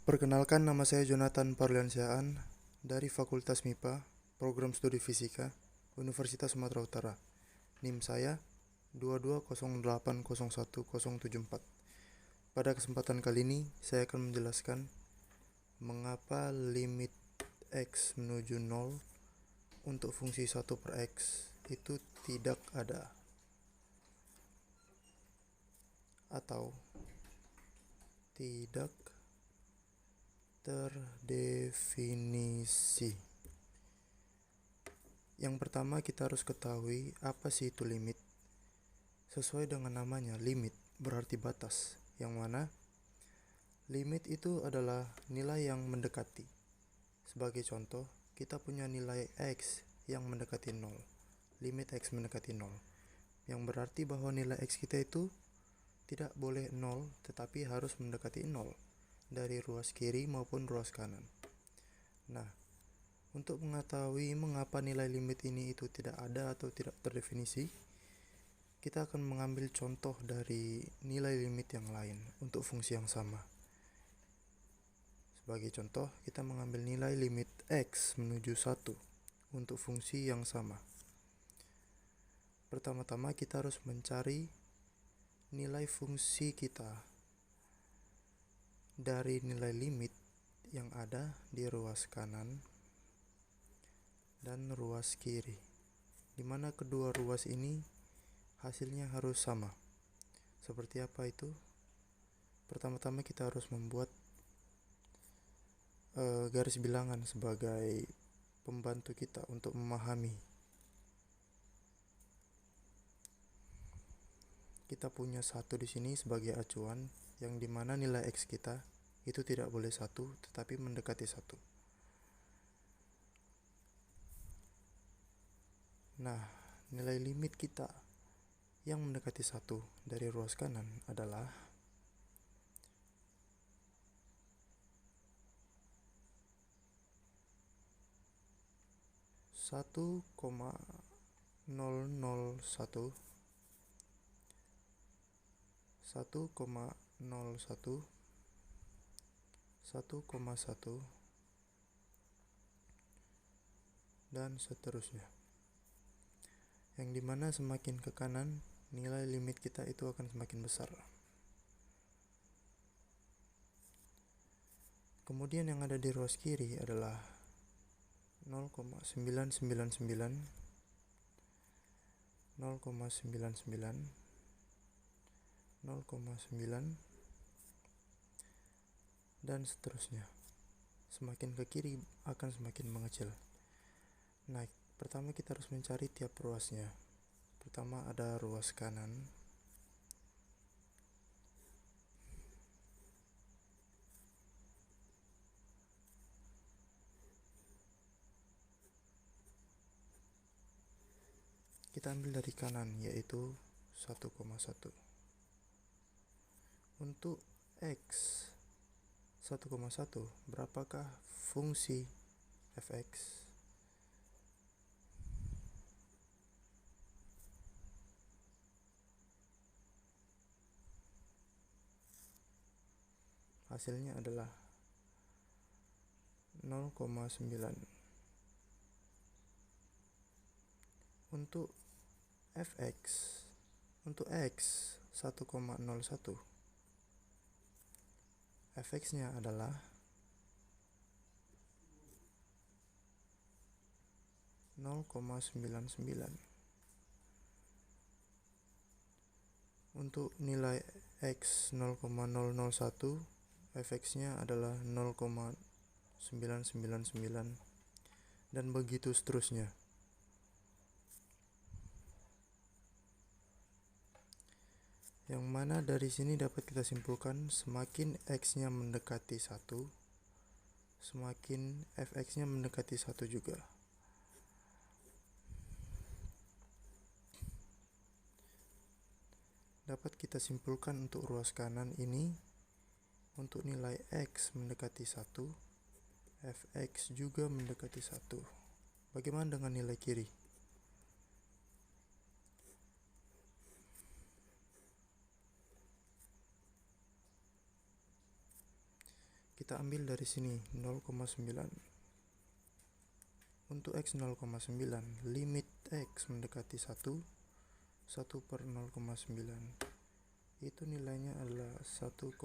Perkenalkan, nama saya Jonathan Parliansyaan dari Fakultas MIPA, Program Studi Fisika, Universitas Sumatera Utara. NIM saya 2208010074. Pada kesempatan kali ini, saya akan menjelaskan mengapa limit X menuju 0 untuk fungsi 1 per X itu tidak ada atau tidak terdefinisi. Yang pertama, kita harus ketahui apa sih itu limit. Sesuai dengan namanya, limit berarti batas, yang mana limit itu adalah nilai yang mendekati. Sebagai contoh, kita punya nilai X yang mendekati 0, limit X mendekati 0, yang berarti bahwa nilai X kita itu tidak boleh 0, tetapi harus mendekati 0 dari ruas kiri maupun ruas kanan. Nah, untuk mengetahui mengapa nilai limit ini itu tidak ada atau tidak terdefinisi, kita akan mengambil contoh dari nilai limit yang lain untuk fungsi yang sama. Sebagai contoh, kita mengambil nilai limit X menuju 1 untuk fungsi yang sama. Pertama-tama kita harus mencari nilai fungsi kita dari nilai limit yang ada di ruas kanan dan ruas kiri, di mana kedua ruas ini hasilnya harus sama. Seperti apa itu? Pertama-tama kita harus membuat garis bilangan sebagai pembantu kita untuk memahami. Kita punya 1 di sini sebagai acuan, yang dimana nilai X kita itu tidak boleh 1, tetapi mendekati 1. Nah, nilai limit kita yang mendekati 1 dari ruas kanan adalah 1,001 1,01 1,1 dan seterusnya, yang dimana semakin ke kanan nilai limit kita itu akan semakin besar. Kemudian yang ada di ruas kiri adalah 0,999 0,99 0,9 dan seterusnya. Semakin ke kiri akan semakin mengecil. Nah, pertama kita harus mencari tiap ruasnya. Pertama ada ruas kanan, kita ambil dari kanan, yaitu 1,1. Untuk X 1,1, berapakah fungsi fx? Hasilnya adalah 0,9. Untuk fx, untuk X 1,01, fx-nya adalah 0,99. Untuk nilai X 0,001, fx-nya adalah 0,999 dan begitu seterusnya. Yang mana dari sini dapat kita simpulkan semakin X-nya mendekati 1, semakin fx-nya mendekati 1 juga. Dapat kita simpulkan untuk ruas kanan ini, untuk nilai X mendekati 1, fx juga mendekati 1. Bagaimana dengan nilai kiri? kita ambil dari sini 0,9. Untuk X 0,9, limit X mendekati 1 per 0,9 itu nilainya adalah 1,1.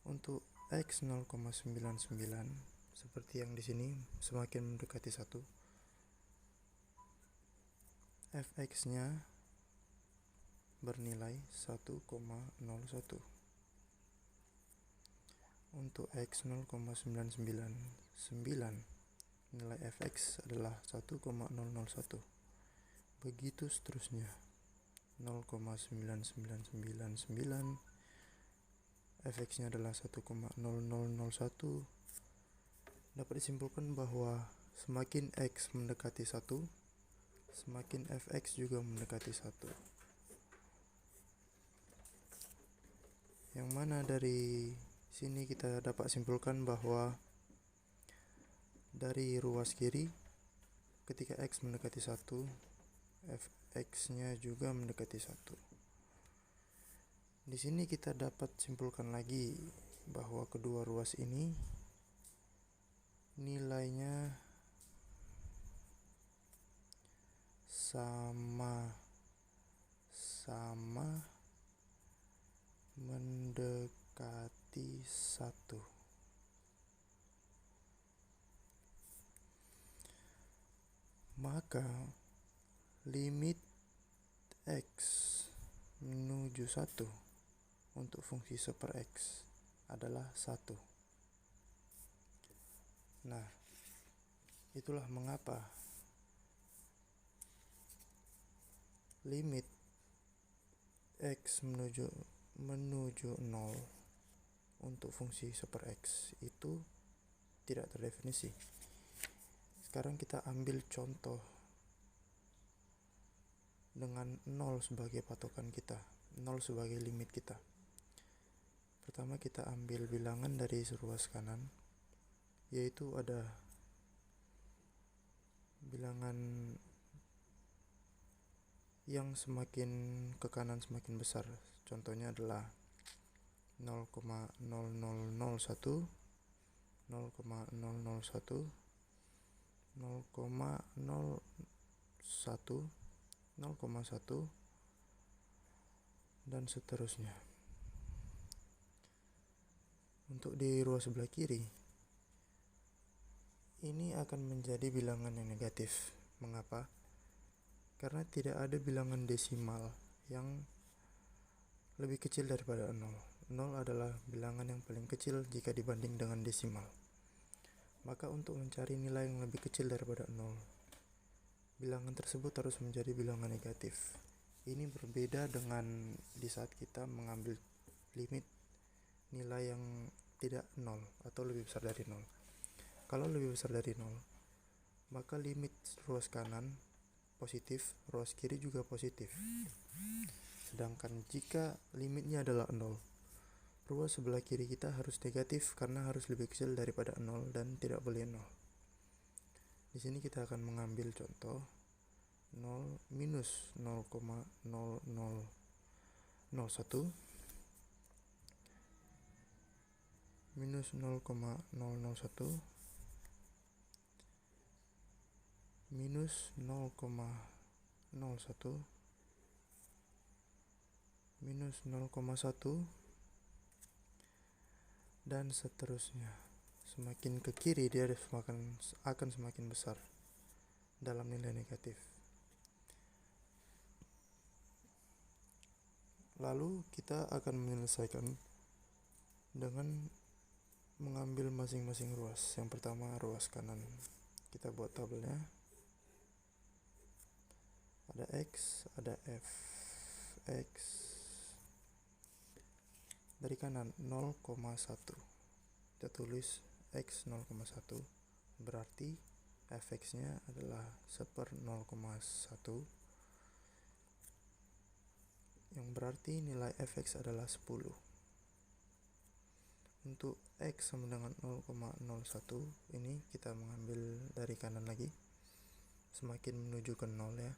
Untuk X 0,99 seperti yang di sini, semakin mendekati 1, fx-nya bernilai 1,01. Untuk X 0,999, nilai fx adalah 1,001. Begitu seterusnya. 0,9999, fx-nya adalah 1,0001. Dapat disimpulkan bahwa semakin x mendekati 1, semakin fx juga mendekati 1. Yang mana dari sini kita dapat simpulkan bahwa dari ruas kiri, ketika x mendekati 1, fx-nya juga mendekati 1. Di sini kita dapat simpulkan lagi bahwa kedua ruas ini nilainya sama mendekati 1. Maka limit x menuju 1 untuk fungsi 1 per x adalah 1. Nah, itulah mengapa limit x menuju 0 untuk fungsi 1 per x itu tidak terdefinisi. Sekarang kita ambil contoh dengan 0 sebagai patokan kita, 0 sebagai limit kita. Pertama kita ambil bilangan dari ruas kanan, yaitu ada bilangan yang semakin ke kanan semakin besar. Contohnya adalah 0,0001, 0,001, 0,01, 0,1, dan seterusnya. Untuk di ruas sebelah kiri, ini akan menjadi bilangan yang negatif. Mengapa? Karena tidak ada bilangan desimal yang lebih kecil daripada 0. 0 adalah bilangan yang paling kecil jika dibanding dengan desimal. Maka untuk mencari nilai yang lebih kecil daripada 0, bilangan tersebut harus menjadi bilangan negatif. Ini berbeda dengan di saat kita mengambil limit nilai yang tidak 0 atau lebih besar dari 0. Kalau lebih besar dari 0, maka limit ruas kanan positif, ruas kiri juga positif. Sedangkan jika limitnya adalah 0, ruas sebelah kiri kita harus negatif karena harus lebih kecil daripada 0 dan tidak boleh 0. Di sini kita akan mengambil contoh 0 minus 0,0001 minus 0,001 minus 0,01 minus 0,1 dan seterusnya. Semakin ke kiri dia akan semakin besar dalam nilai negatif. Lalu kita akan menyelesaikan dengan mengambil masing-masing ruas. Yang pertama ruas kanan. Kita buat tabelnya. Ada X, ada F. X dari kanan 0,1. Kita tulis X 0,1, berarti fx-nya adalah 1/0,1, yang berarti nilai fx adalah 10. Untuk x sama dengan 0,01, ini kita mengambil dari kanan lagi, semakin menuju ke 0 ya.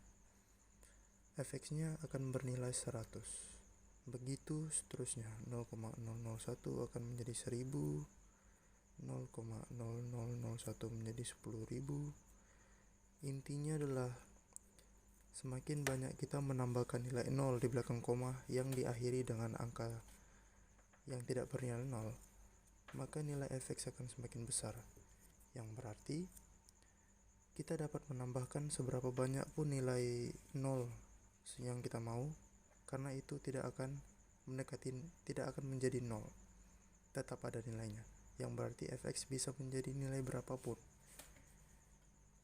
Fx-nya akan bernilai 100. Begitu seterusnya, 0,001 akan menjadi 1000, 0,0001 menjadi 10.000. Intinya adalah semakin banyak kita menambahkan nilai 0 di belakang koma yang diakhiri dengan angka yang tidak bernilai 0, maka nilai fx akan semakin besar, yang berarti kita dapat menambahkan seberapa banyak pun nilai 0 yang kita mau, karena itu tidak akan menjadi 0, tetap ada nilainya, yang berarti fx bisa menjadi nilai berapapun,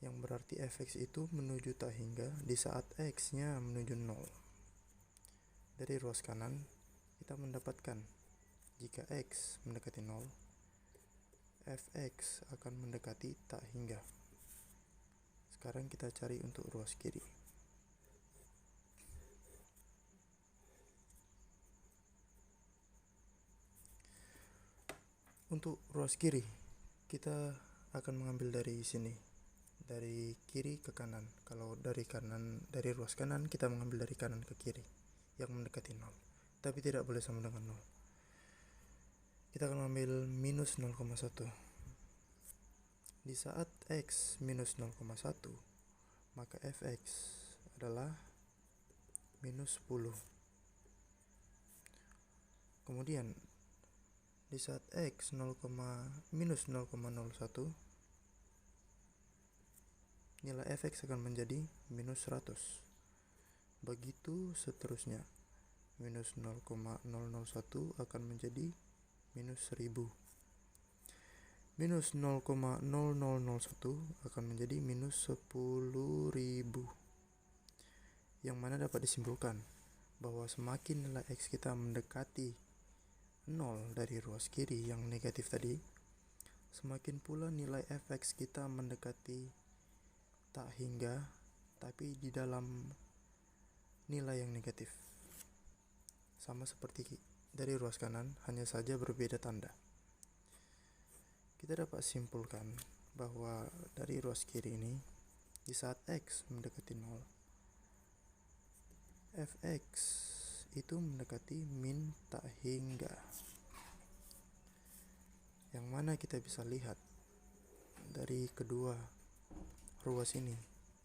yang berarti fx itu menuju tak hingga di saat x nya menuju 0. Dari ruas kanan kita mendapatkan jika x mendekati 0, fx akan mendekati tak hingga. Sekarang kita cari untuk ruas kiri. Untuk ruas kiri, kita akan mengambil dari sini, dari kiri ke kanan. Kalau dari ruas kanan, kita mengambil dari kanan ke kiri yang mendekati 0, tapi tidak boleh sama dengan 0. Kita akan mengambil minus 0,1. Di saat x minus 0,1, maka fx adalah minus 10. Kemudian di saat x minus 0,01, nilai fx akan menjadi minus 100. Begitu seterusnya, minus 0,001 akan menjadi minus 1000. Minus 0,0001 akan menjadi minus 10.000, yang mana dapat disimpulkan bahwa semakin nilai x kita mendekati 0 dari ruas kiri yang negatif tadi, semakin pula nilai fx kita mendekati tak hingga, tapi di dalam nilai yang negatif. Sama seperti dari ruas kanan, hanya saja berbeda tanda. Kita dapat simpulkan bahwa dari ruas kiri ini, di saat x mendekati 0, fx itu mendekati min tak hingga, yang mana kita bisa lihat dari kedua ruas ini,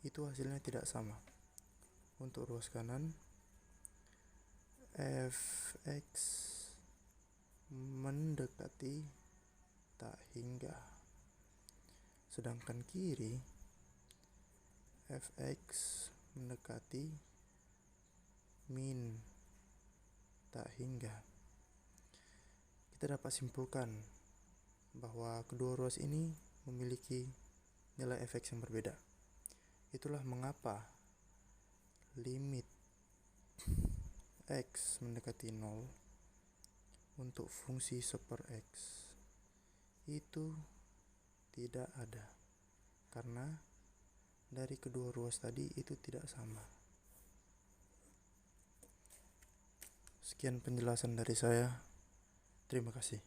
itu hasilnya tidak sama. Untuk ruas kanan, fx mendekati tak hingga, sedangkan kiri fx mendekati min tak hingga. Kita dapat simpulkan bahwa kedua ruas ini memiliki nilai fx yang berbeda. Itulah mengapa limit x mendekati 0 untuk fungsi 1/x itu tidak ada, karena dari kedua ruas tadi itu tidak sama. Sekian penjelasan dari saya. Terima kasih.